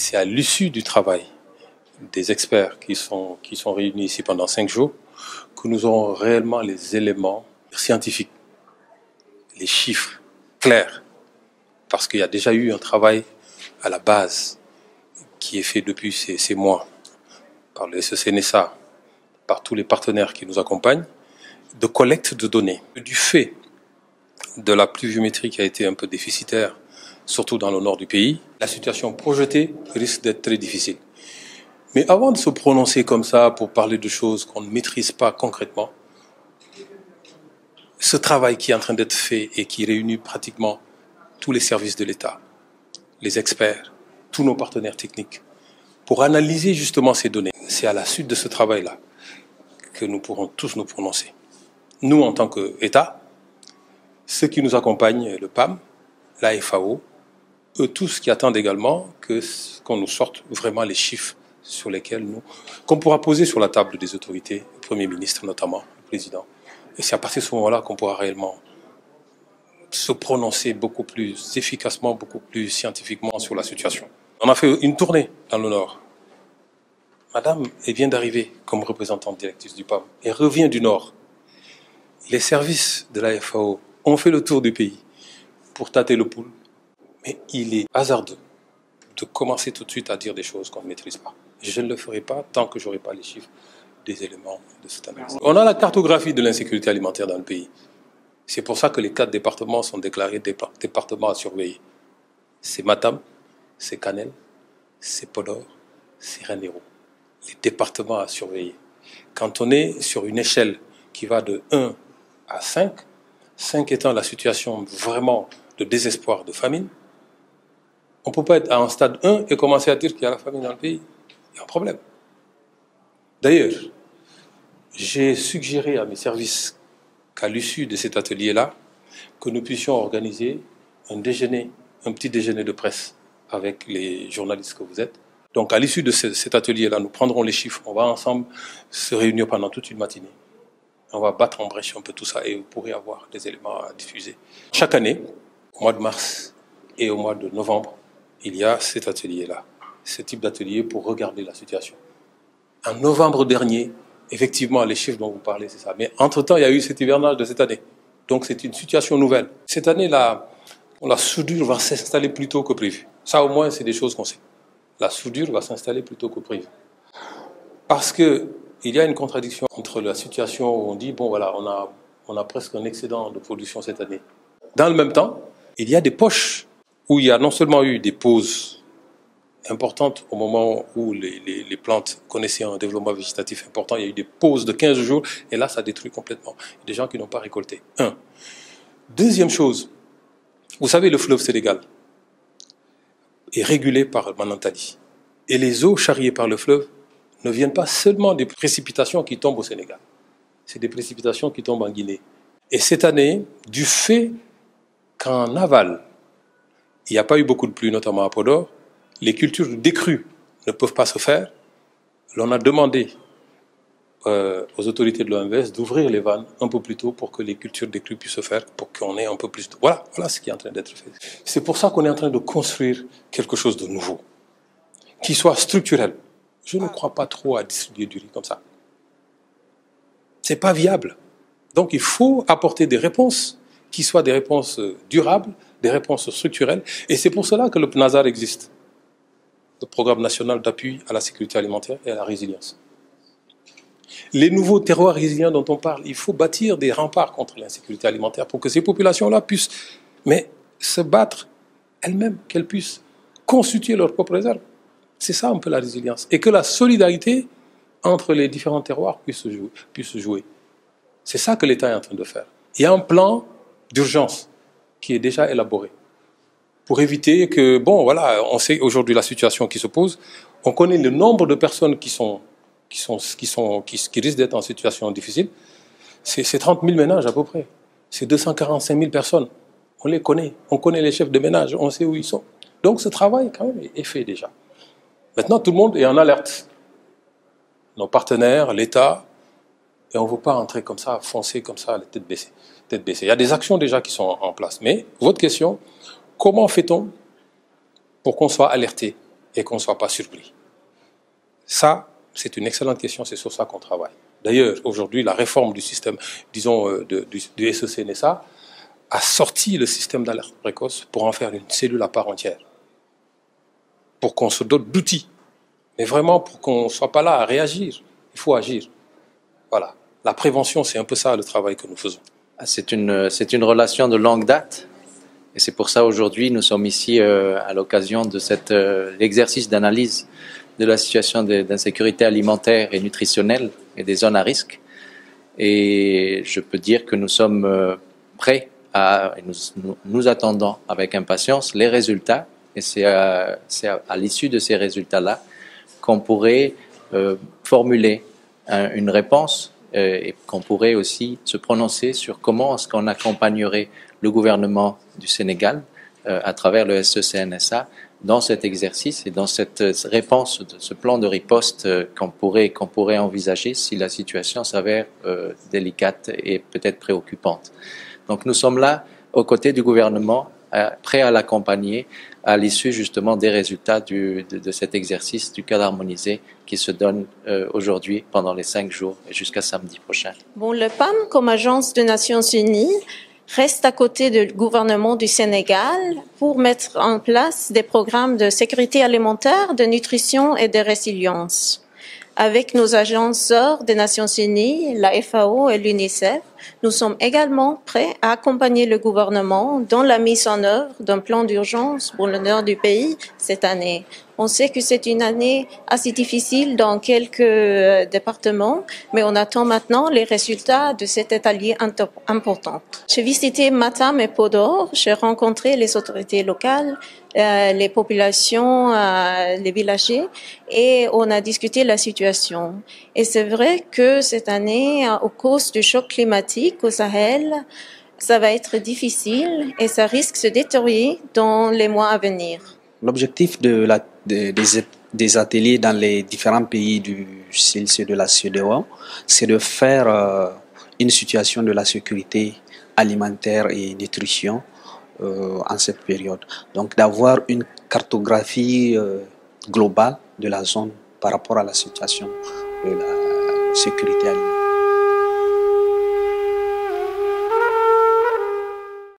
C'est à l'issue du travail des experts qui sont réunis ici pendant 5 jours que nous aurons réellement les éléments scientifiques, les chiffres clairs, parce qu'il y a déjà eu un travail à la base qui est fait depuis ces mois par le SECNSA, par tous les partenaires qui nous accompagnent, de collecte de données. Du fait de la pluviométrie qui a été un peu déficitaire, surtout dans le nord du pays, la situation projetée risque d'être très difficile. Mais avant de se prononcer comme ça pour parler de choses qu'on ne maîtrise pas concrètement, ce travail qui est en train d'être fait et qui réunit pratiquement tous les services de l'État, les experts, tous nos partenaires techniques, pour analyser justement ces données, c'est à la suite de ce travail-là que nous pourrons tous nous prononcer. Nous, en tant qu'État, ceux qui nous accompagnent, le PAM, la FAO, eux tous qui attendent également qu'on nous sorte vraiment les chiffres sur lesquels qu'on pourra poser sur la table des autorités, le Premier ministre notamment, le Président. Et c'est à partir de ce moment-là qu'on pourra réellement se prononcer beaucoup plus efficacement, beaucoup plus scientifiquement sur la situation. On a fait une tournée dans le Nord. Madame, elle vient d'arriver comme représentante directrice du PAM. Elle revient du Nord. Les services de la FAO ont fait le tour du pays pour tâter le pouls. Mais il est hasardeux de commencer tout de suite à dire des choses qu'on ne maîtrise pas. Je ne le ferai pas tant que je n'aurai pas les chiffres des éléments de cette analyse. On a la cartographie de l'insécurité alimentaire dans le pays. C'est pour ça que les 4 départements sont déclarés départements à surveiller. C'est Matam, c'est Kanel, c'est Podor, c'est Ranérou. Les départements à surveiller. Quand on est sur une échelle qui va de 1 à 5, 5 étant la situation vraiment de désespoir, de famine, on ne peut pas être à un stade 1 et commencer à dire qu'il y a la famine dans le pays. Il y a un problème. D'ailleurs, j'ai suggéré à mes services qu'à l'issue de cet atelier-là, que nous puissions organiser un petit déjeuner de presse avec les journalistes que vous êtes. Donc à l'issue de cet atelier-là, nous prendrons les chiffres, on va ensemble se réunir pendant toute une matinée. On va battre en brèche un peu tout ça et vous pourrez avoir des éléments à diffuser. Chaque année, au mois de mars et au mois de novembre, il y a cet atelier-là, ce type d'atelier pour regarder la situation. En novembre dernier, effectivement, les chiffres dont vous parlez, c'est ça. Mais entre-temps, il y a eu cet hivernage de cette année. Donc c'est une situation nouvelle. Cette année-là, la soudure va s'installer plus tôt que prévu. Ça, au moins, c'est des choses qu'on sait. La soudure va s'installer plus tôt que prévu. Parce qu'il y a une contradiction entre la situation où on dit, bon voilà, on a presque un excédent de production cette année. Dans le même temps, il y a des poches où il y a non seulement eu des pauses importantes au moment où les plantes connaissaient un développement végétatif important, il y a eu des pauses de 15 jours, et là, ça détruit complètement. Il y a des gens qui n'ont pas récolté. Deuxième chose, vous savez, le fleuve Sénégal est régulé par Manantali. Et les eaux charriées par le fleuve ne viennent pas seulement des précipitations qui tombent au Sénégal. C'est des précipitations qui tombent en Guinée. Et cette année, du fait qu'en aval, il n'y a pas eu beaucoup de pluie, notamment à Podor, les cultures de décrue ne peuvent pas se faire. L'on a demandé aux autorités de l'OMS d'ouvrir les vannes un peu plus tôt pour que les cultures décrues puissent se faire, pour qu'on ait un peu plus de... Voilà ce qui est en train d'être fait. C'est pour ça qu'on est en train de construire quelque chose de nouveau, qui soit structurel. Je ne crois pas trop à distribuer du riz comme ça. Ce n'est pas viable. Donc il faut apporter des réponses qui soient des réponses durables, des réponses structurelles. Et c'est pour cela que le PNASAR existe, le Programme national d'appui à la sécurité alimentaire et à la résilience. Les nouveaux terroirs résilients dont on parle, il faut bâtir des remparts contre l'insécurité alimentaire pour que ces populations-là puissent se battre elles-mêmes, qu'elles puissent constituer leurs propres réserves. C'est ça un peu la résilience. Et que la solidarité entre les différents terroirs puisse se jouer. C'est ça que l'État est en train de faire. Il y a un plan d'urgence qui est déjà élaboré pour éviter que, bon, voilà, on sait aujourd'hui la situation qui se pose, on connaît le nombre de personnes qui risquent d'être en situation difficile, c'est 30 000 ménages à peu près, c'est 245 000 personnes, on les connaît, on connaît les chefs de ménage, on sait où ils sont. Donc ce travail quand même est fait déjà. Maintenant tout le monde est en alerte, nos partenaires, l'État, et on ne veut pas entrer comme ça, foncer comme ça, la tête baissée. Il y a des actions déjà qui sont en place. Mais votre question, comment fait-on pour qu'on soit alerté et qu'on ne soit pas surpris. Ça, c'est une excellente question, c'est sur ça qu'on travaille. D'ailleurs, aujourd'hui, la réforme du système, disons, du SEC-NSA a sorti le système d'alerte précoce pour en faire une cellule à part entière. Pour qu'on se dote d'outils. Mais vraiment, pour qu'on ne soit pas là à réagir, il faut agir. Voilà. La prévention, c'est un peu ça le travail que nous faisons. C'est une relation de longue date. Et c'est pour ça aujourd'hui, nous sommes ici à l'occasion de l'exercice d'analyse de la situation d'insécurité alimentaire et nutritionnelle et des zones à risque. Et je peux dire que nous sommes prêts nous attendons avec impatience les résultats. Et c'est à l'issue de ces résultats-là qu'on pourrait formuler une réponse et qu'on pourrait aussi se prononcer sur comment est-ce qu'on accompagnerait le gouvernement du Sénégal à travers le SEC-NSA dans cet exercice et dans cette réponse de ce plan de riposte qu'on pourrait envisager si la situation s'avère délicate et peut-être préoccupante. Donc nous sommes là aux côtés du gouvernement, prêts à l'accompagner à l'issue justement des résultats de cet exercice du cadre harmonisé qui se donne aujourd'hui pendant les 5 jours et jusqu'à samedi prochain. Bon, le PAM, comme agence des Nations Unies, reste à côté du gouvernement du Sénégal pour mettre en place des programmes de sécurité alimentaire, de nutrition et de résilience. Avec nos agences sœurs des Nations Unies, la FAO et l'UNICEF, nous sommes également prêts à accompagner le gouvernement dans la mise en œuvre d'un plan d'urgence pour le nord du pays cette année. On sait que c'est une année assez difficile dans quelques départements, mais on attend maintenant les résultats de cet atelier important. J'ai visité Matam et Podor, j'ai rencontré les autorités locales, les populations, les villagers, et on a discuté la situation. Et c'est vrai que cette année, au cause du choc climatique au Sahel, ça va être difficile et ça risque de se détériorer dans les mois à venir. L'objectif des ateliers dans les différents pays du CILC de la CEDEAO, c'est de faire une situation de la sécurité alimentaire et nutrition en cette période. Donc d'avoir une cartographie globale de la zone par rapport à la situation de la sécurité alimentaire.